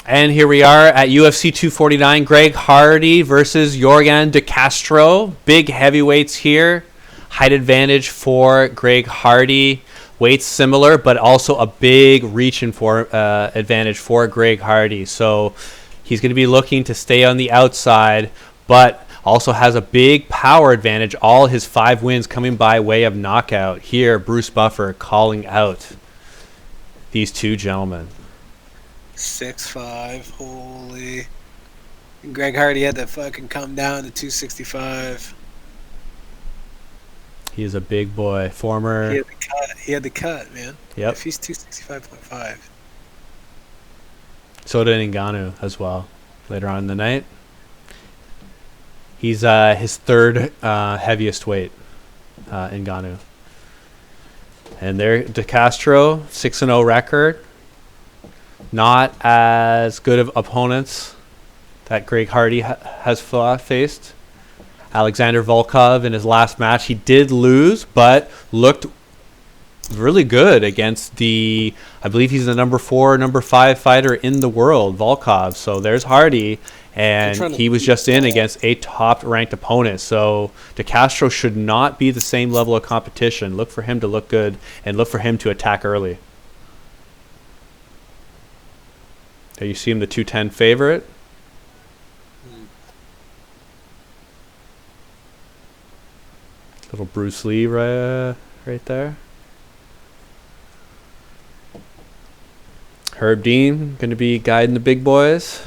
And here we are at UFC 249. Greg Hardy versus Yorgan De Castro. Big heavyweights here. Height advantage for Greg Hardy. Weight similar, but also a big reaching for advantage for Greg Hardy. So he's going to be looking to stay on the outside, but also has a big power advantage. All his 5 wins coming by way of knockout. Here, Bruce Buffer calling out these two gentlemen. 6'5", holy. And Greg Hardy had to fucking come down to 265. He is a big boy. Former. He had the cut, man. Yep. If he's 265.5. So did Ngannou as well later on in the night. He's his third heaviest weight, Ngannou. And there, De Castro, 6-0 record. Not as good of opponents that Greg Hardy has faced. Alexander Volkov in his last match, he did lose, but looked really good against the, I believe he's the number 4, number 5 fighter in the world, Volkov. So there's Hardy, and he was just in against a top-ranked opponent. So De Castro should not be the same level of competition. Look for him to look good, and look for him to attack early. There you see him, the 210 favorite. Little Bruce Lee right there. Herb Dean going to be guiding the big boys.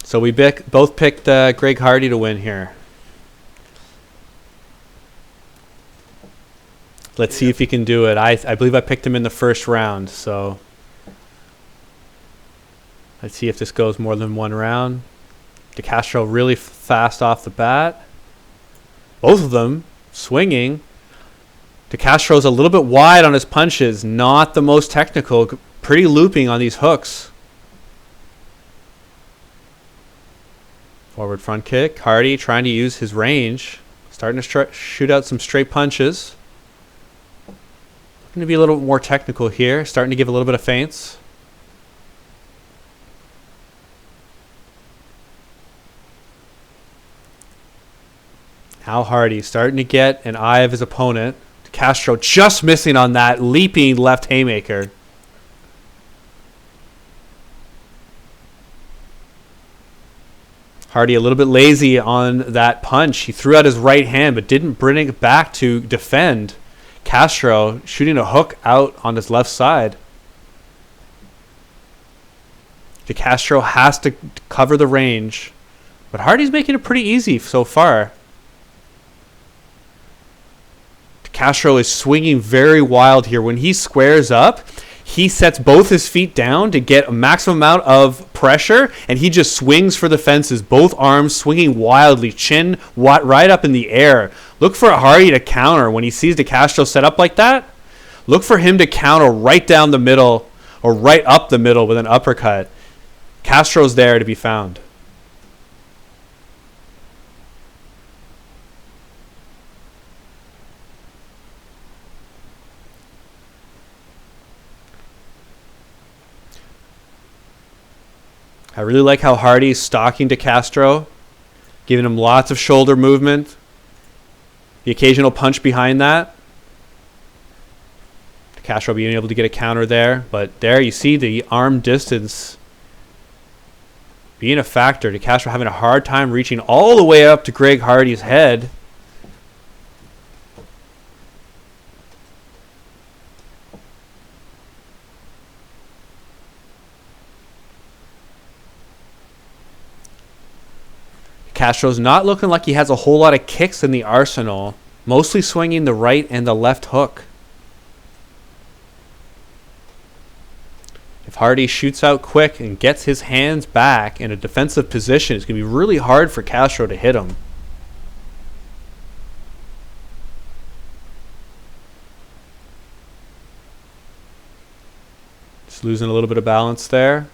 So we both picked Greg Hardy to win here. Let's see if he can do it. I believe I picked him in the first round, so let's see if this goes more than one round. De Castro really fast off the bat. Both of them swinging. De Castro's a little bit wide on his punches, not the most technical, pretty looping on these hooks. Forward front kick. Hardy trying to use his range, starting to shoot out some straight punches. Going to be a little more technical here, starting to give a little bit of feints. Now Hardy starting to get an eye of his opponent. Castro just missing on that leaping left haymaker. Hardy a little bit lazy on that punch. He threw out his right hand but didn't bring it back to defend. Castro shooting a hook out on his left side. De Castro has to cover the range, but Hardy's making it pretty easy so far. De Castro is swinging very wild here. When he squares up, he sets both his feet down to get a maximum amount of pressure, and he just swings for the fences, both arms swinging wildly, chin right up in the air. Look for Hardy to counter when he sees De Castro set up like that. Look for him to counter right down the middle or right up the middle with an uppercut. Castro's there to be found. I really like how Hardy's stalking De Castro, giving him lots of shoulder movement. The occasional punch behind that. De Castro being able to get a counter there. But there you see the arm distance being a factor. De Castro having a hard time reaching all the way up to Greg Hardy's head. Castro's not looking like he has a whole lot of kicks in the arsenal, mostly swinging the right and the left hook. If Hardy shoots out quick and gets his hands back in a defensive position, it's going to be really hard for Castro to hit him. Just losing a little bit of balance there.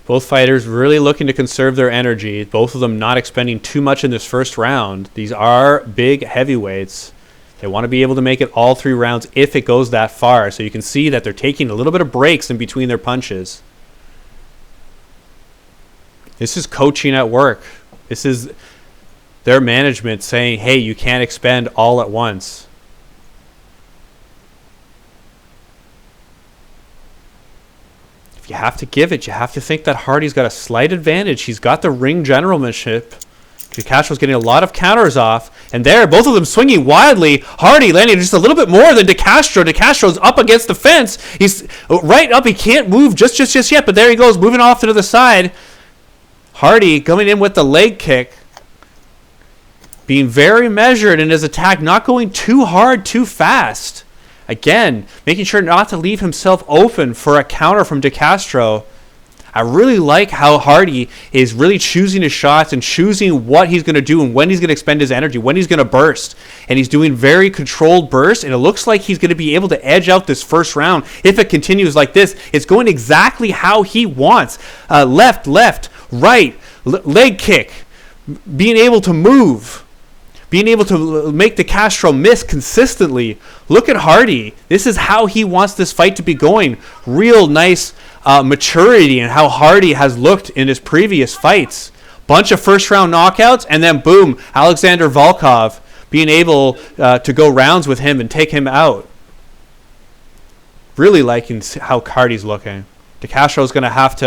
Both fighters really looking to conserve their energy. Both of them not expending too much in this first round. These are big heavyweights. They want to be able to make it all 3 rounds if it goes that far. So you can see that they're taking a little bit of breaks in between their punches. This is coaching at work. This is their management saying, hey, you can't expend all at once. You have to give it. You have to think that Hardy's got a slight advantage. He's got the ring generalmanship. Castro's getting a lot of counters off. And there, both of them swinging wildly. Hardy landing just a little bit more than DeCastro. DeCastro's up against the fence. He's right up. He can't move just yet. But there he goes, moving off to the side. Hardy coming in with the leg kick. Being very measured in his attack. Not going too hard, too fast. Again, making sure not to leave himself open for a counter from DeCastro. I really like how Hardy is really choosing his shots and choosing what he's going to do and when he's going to expend his energy, when he's going to burst. And he's doing very controlled bursts, and it looks like he's going to be able to edge out this first round. If it continues like this, it's going exactly how he wants. Left, right, leg kick, being able to move. Being able to make DeCastro miss consistently. Look at Hardy. This is how he wants this fight to be going. Real nice maturity in how Hardy has looked in his previous fights. Bunch of first-round knockouts, and then boom, Alexander Volkov being able to go rounds with him and take him out. Really liking how Hardy's looking. DeCastro's going to have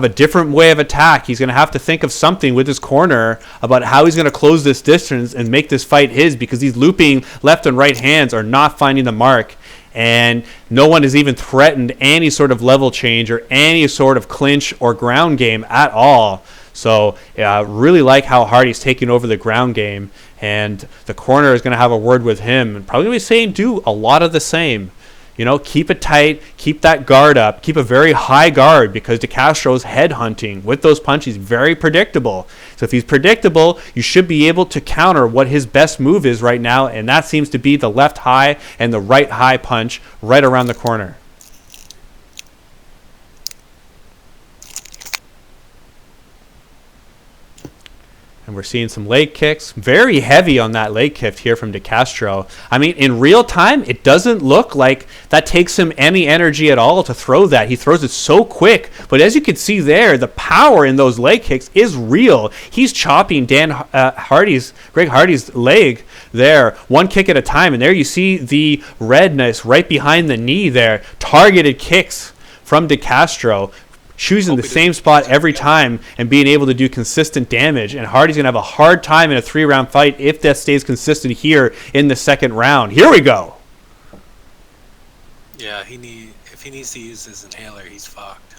a different way of attack. He's going to have to think of something with his corner about how he's going to close this distance and make this fight his, because these looping left and right hands are not finding the mark, and no one has even threatened any sort of level change or any sort of clinch or ground game at all. So really like how Hardy's taking over the ground game, and the corner is going to have a word with him and probably be saying do a lot of the same. You know, keep it tight, keep that guard up, keep a very high guard, because DeCastro's headhunting with those punches very predictable. So if he's predictable, you should be able to counter what his best move is right now, and that seems to be the left high and the right high punch right around the corner. And we're seeing some leg kicks. Very heavy on that leg kick here from DeCastro. I mean, in real time, it doesn't look like that takes him any energy at all to throw that. He throws it so quick. But as you can see there, the power in those leg kicks is real. He's chopping Greg Hardy's leg there, one kick at a time. And there you see the redness right behind the knee there. Targeted kicks from DeCastro. Choosing the same spot every time and being able to do consistent damage. And Hardy's going to have a hard time in a 3-round fight if that stays consistent here in the second round. Here we go. Yeah, if he needs to use his inhaler, he's fucked.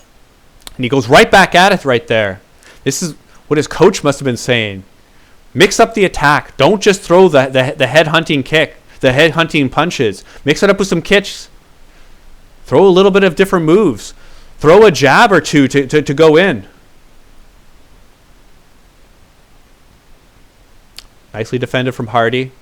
And he goes right back at it right there. This is what his coach must have been saying. Mix up the attack. Don't just throw the head-hunting kick, the head-hunting punches. Mix it up with some kicks. Throw a little bit of different moves. Throw a jab or two to go in. Nicely defended from Hardy.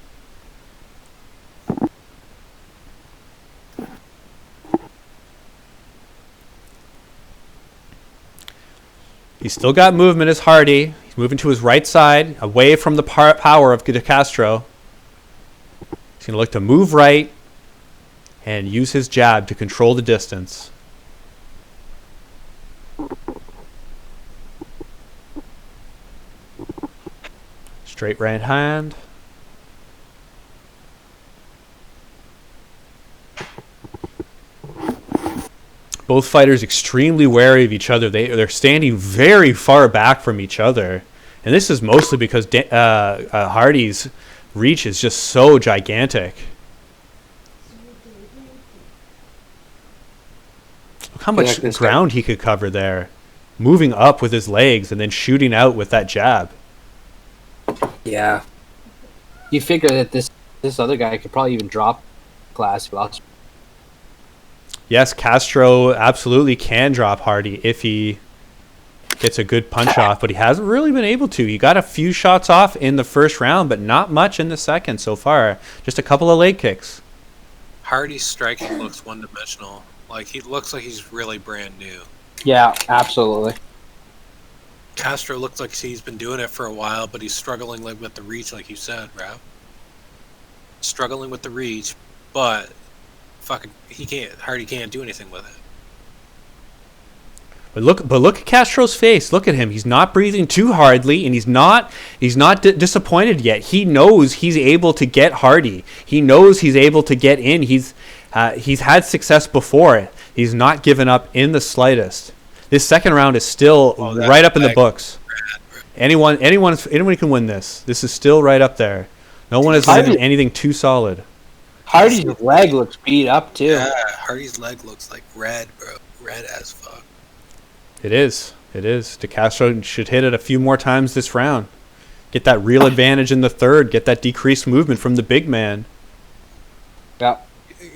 He's still got movement as Hardy. He's moving to his right side, away from the power of DeCastro. He's going to look to move right and use his jab to control the distance. Straight right hand. Both fighters extremely wary of each other. They're standing very far back from each other. And this is mostly because Hardy's reach is just so gigantic. Look how much ground he could cover there. Moving up with his legs and then shooting out with that jab. Yeah. You figure that this other guy could probably even drop class. Yes, Castro absolutely can drop Hardy if he gets a good punch off, but he hasn't really been able to. He got a few shots off in the first round, but not much in the second so far. Just a couple of leg kicks. Hardy's striking looks one-dimensional. Like, he looks like he's really brand new. Yeah, absolutely. Castro looks like he's been doing it for a while, but he's struggling like with the reach, like you said, Rob. Struggling with the reach, but fucking Hardy can't do anything with it. But look at Castro's face. Look at him. He's not breathing too hardly, and he's not disappointed yet. He knows he's able to get Hardy. He knows he's able to get in. He's had success before. He's not given up in the slightest. This second round is still right up in the books. Anyone can win this. This is still right up there. No one has done anything too solid. Hardy's leg looks beat up too. Yeah, Hardy's leg looks like red, bro. Red as fuck. It is. De Castro should hit it a few more times this round. Get that real advantage in the third. Get that decreased movement from the big man. Yeah.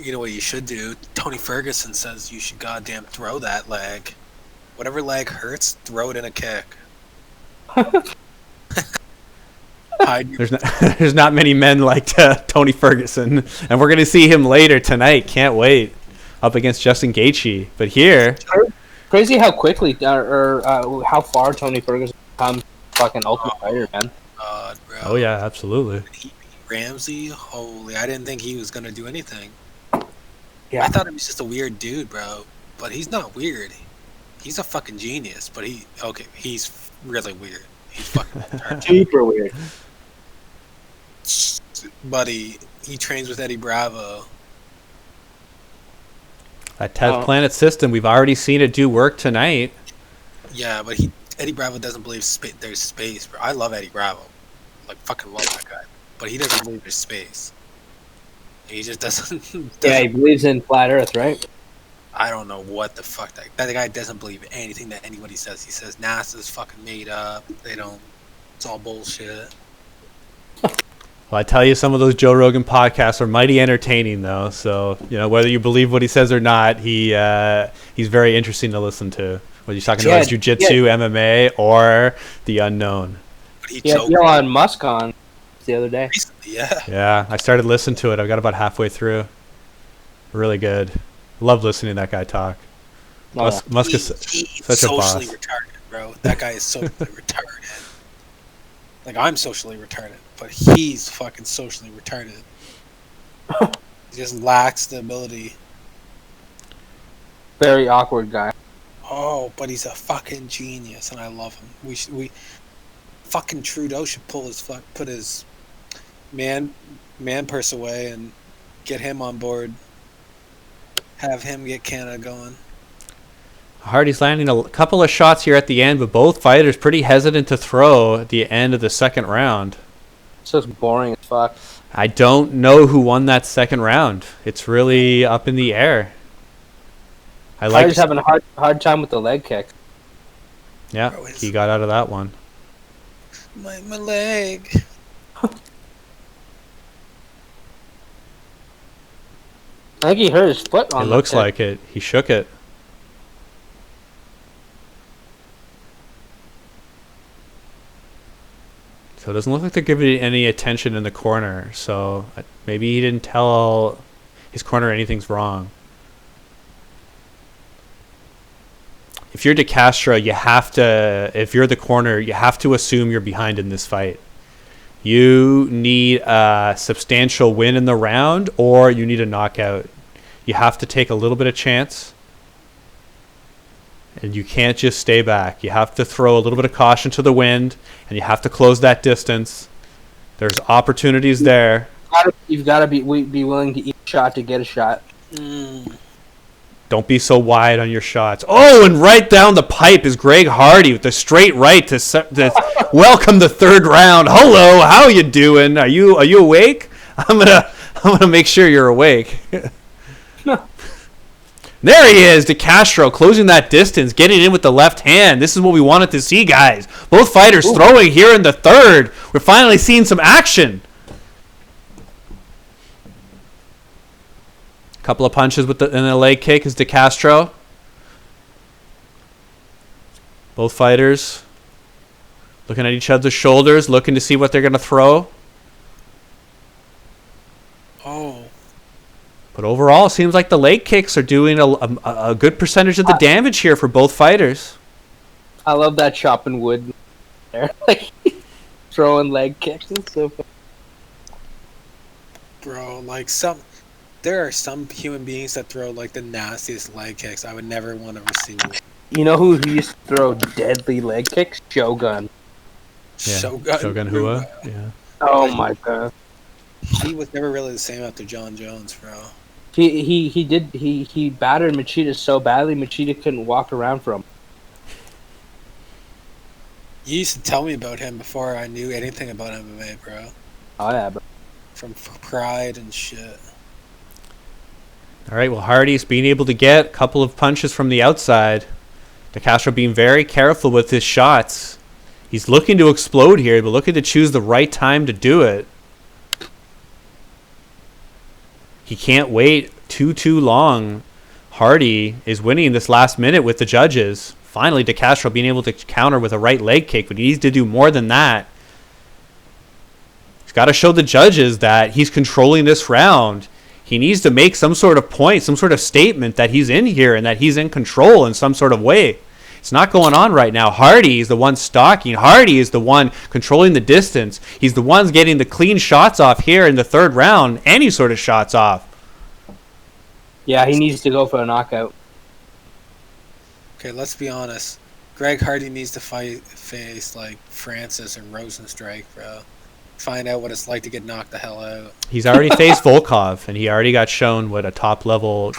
You know what you should do? Tony Ferguson says you should goddamn throw that leg. Whatever leg hurts, throw it in a kick. There's not many men like Tony Ferguson, and we're gonna see him later tonight. Can't wait, up against Justin Gaethje. But here, crazy how quickly or how far Tony Ferguson becomes fucking Ultimate Fighter, man. God, bro. Oh yeah, absolutely. He beat Ramsey, holy! I didn't think he was gonna do anything. Yeah, I thought he was just a weird dude, bro. But he's not weird. He's a fucking genius. But he's really weird. He's fucking super weird. Buddy, he trains with Eddie Bravo. That 10th Planet system, we've already seen it do work tonight. Yeah, but Eddie Bravo doesn't believe there's space, bro. I love Eddie Bravo. Like, fucking love that guy. But he doesn't believe there's space. He just doesn't Yeah, he believes in flat Earth, right? I don't know what the fuck that guy doesn't believe anything that anybody says. He says NASA's fucking made up. It's all bullshit. Well, I tell you, some of those Joe Rogan podcasts are mighty entertaining, though. So, whether you believe what he says or not, he's very interesting to listen to. Whether he's talking about jiu-jitsu, MMA, or the unknown. But he had Elon Musk on the other day. Recently, yeah. Yeah, I started listening to it. I got about halfway through. Really good. Love listening to that guy talk. Musk is such a boss. He's socially retarded, bro. That guy is socially retarded. Like, I'm socially retarded, but he's fucking socially retarded. He just lacks the ability. Very awkward guy. Oh, but he's a fucking genius, and I love him. Fucking Trudeau should put his man purse away and get him on board. Have him get Canada going. Hardy's landing a couple of shots here at the end, but both fighters pretty hesitant to throw at the end of the second round. It's just boring as fuck. I don't know who won that second round. It's really up in the air. Hardy's having a hard time with the leg kick. Yeah, he got out of that one. My leg. I think he hurt his foot on it. Looks like it. He shook it. So it doesn't look like they're giving any attention in the corner. So maybe he didn't tell his corner anything's wrong. If you're De Castro, if you're the corner, you have to assume you're behind in this fight. You need a substantial win in the round, or you need a knockout. You have to take a little bit of chance, and you can't just stay back. You have to throw a little bit of caution to the wind, and you have to close that distance. There's opportunities there. You've got to be willing to eat a shot to get a shot. Don't be so wide on your shots. Oh, and right down the pipe is Greg Hardy with the straight right to welcome the third round. Hello, how you doing? Are you awake? I'm gonna make sure you're awake. There he is, De Castro closing that distance, getting in with the left hand. This is what we wanted to see, guys. Both fighters throwing here in the third. We're finally seeing some action. Couple of punches and a leg kick is De Castro. Both fighters looking at each other's shoulders, looking to see what they're going to throw. Oh. But overall, it seems like the leg kicks are doing a good percentage of the damage here for both fighters. I love that chopping wood there. Like, throwing leg kicks. It's so fun. Bro, like there are some human beings that throw like the nastiest leg kicks I would never want to receive. You know who used to throw deadly leg kicks? Shogun. Yeah. Shogun Hua. Yeah. Oh my god. He was never really the same after John Jones, bro. He battered Machida so badly Machida couldn't walk around for him. You used to tell me about him before I knew anything about MMA, bro. Oh yeah, bro. From Pride and shit. All right, well, Hardy's being able to get a couple of punches from the outside. De Castro being very careful with his shots. He's looking to explode here, but looking to choose the right time to do it. He can't wait too long. Hardy is winning this last minute with the judges. Finally, De Castro being able to counter with a right leg kick, but he needs to do more than that. He's got to show the judges that he's controlling this round. He needs to make some sort of point, some sort of statement that he's in here and that he's in control in some sort of way. It's not going on right now. Hardy is the one stalking. Hardy is the one controlling the distance. He's the one getting the clean shots off here in the third round. Any sort of shots off. Yeah, he needs to go for a knockout. Okay, let's be honest. Greg Hardy needs to face like Francis or Rosenstrike, bro. Find out what it's like to get knocked the hell out. He's already faced Volkov, and he already got shown what a top-level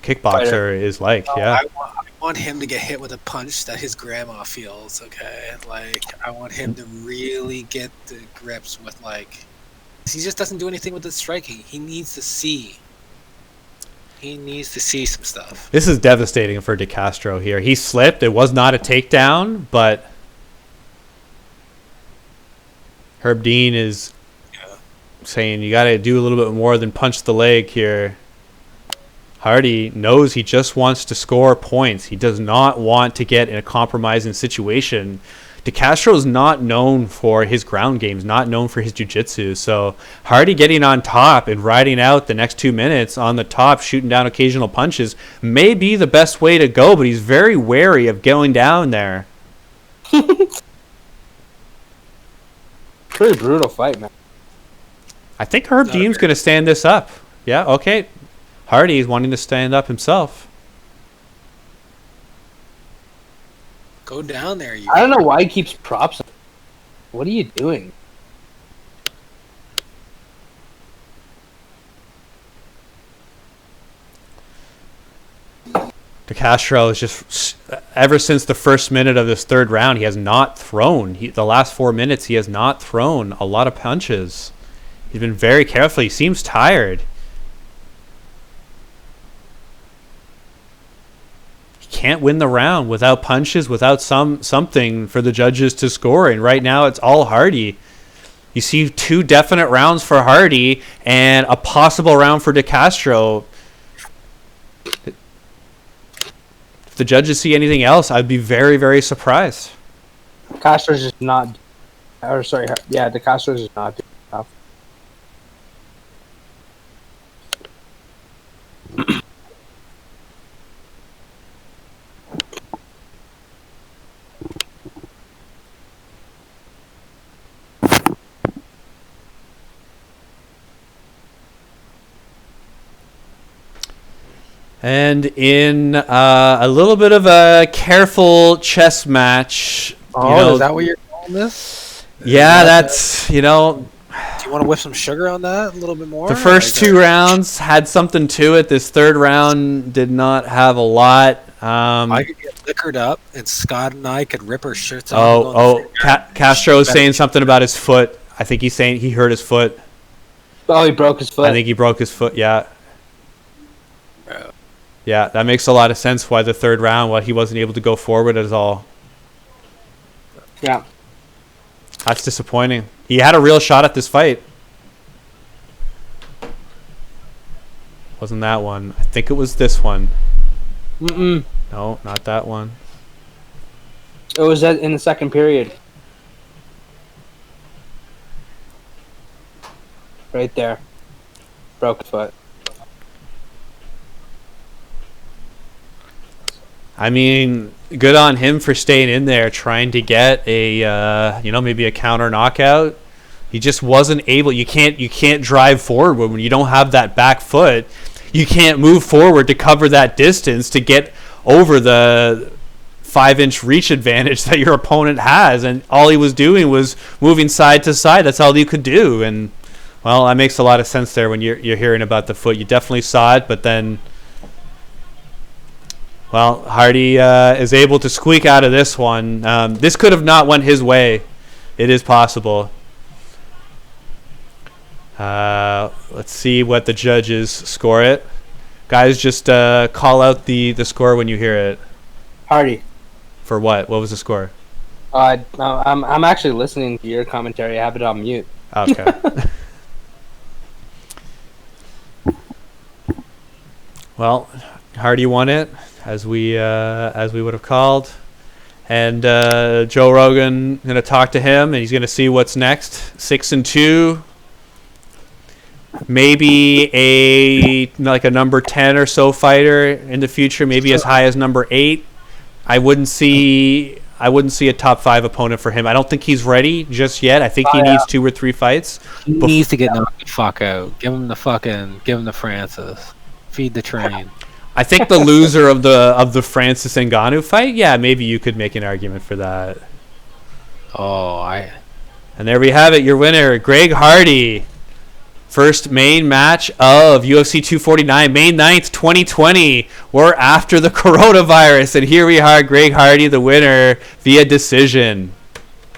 kickboxer is like. Yeah, I want him to get hit with a punch that his grandma feels. Okay, like I want him to really get the grips with like. He just doesn't do anything with the striking. He needs to see. He needs to see some stuff. This is devastating for De Castro here. He slipped. It was not a takedown, but Herb Dean is saying you got to do a little bit more than punch the leg here. Hardy knows he just wants to score points. He does not want to get in a compromising situation. De Castro is not known for his ground games, not known for his jiu-jitsu. So Hardy getting on top and riding out the next 2 minutes on the top, shooting down occasional punches, may be the best way to go, but he's very wary of going down there. Pretty brutal fight, man. I think Herb Dean's going to stand this up. Yeah, okay. Hardy is wanting to stand up himself. Go down there. I don't know why he keeps props. What are you doing? De Castro is just, ever since the first minute of this third round, he has not thrown. The last 4 minutes, he has not thrown a lot of punches. He's been very careful. He seems tired. Can't win the round without punches, without something for the judges to score. And right now it's all Hardy. You see 2 definite rounds for Hardy and a possible round for De Castro. If the judges see anything else, I'd be very, very surprised. Castro's just not. Or sorry, yeah, De Castro's just not doing enough. And in a little bit of a careful chess match. Oh, is that what you're calling this? Yeah, that's, Do you want to whip some sugar on that a little bit more? The first 2 rounds had something to it. This third round did not have a lot. I could get liquored up, and Scott and I could rip our shirts off. Castro is saying something about his foot. I think he's saying he hurt his foot. Oh, he broke his foot. I think he broke his foot, yeah. Yeah, that makes a lot of sense why the third round, why he wasn't able to go forward at all. Yeah. That's disappointing. He had a real shot at this fight. Wasn't that one. I think it was this one. No, not that one. It was in the second period. Right there. Broke his foot. I mean, good on him for staying in there, trying to get a maybe a counter knockout. He just wasn't able. You can't drive forward when you don't have that back foot. You can't move forward to cover that distance to get over the 5-inch reach advantage that your opponent has, and all he was doing was moving side to side. That's all he could do, and well, that makes a lot of sense there when you're hearing about the foot. You definitely saw it, but then, well, Hardy is able to squeak out of this one. This could have not went his way. It is possible. Let's see what the judges score it. Guys, just call out the score when you hear it. Hardy. For what? What was the score? I'm actually listening to your commentary. I have it on mute. Okay. Well, Hardy won it, as we would have called, and Joe Rogan gonna talk to him, and he's gonna see what's next. 6-2, maybe a number 10 or so fighter in the future, maybe as high as number 8. I wouldn't see a top 5 opponent for him. I don't think he's ready just yet. I think he needs 2 or 3 fights. He needs to get knocked the fuck out. Give him the Francis. Feed the train. I think the loser of the Francis Ngannou fight, yeah, maybe you could make an argument for that. And there we have it, your winner, Greg Hardy. First main match of UFC 249, May 9th, 2020. We're after the coronavirus, and here we are, Greg Hardy, the winner via decision.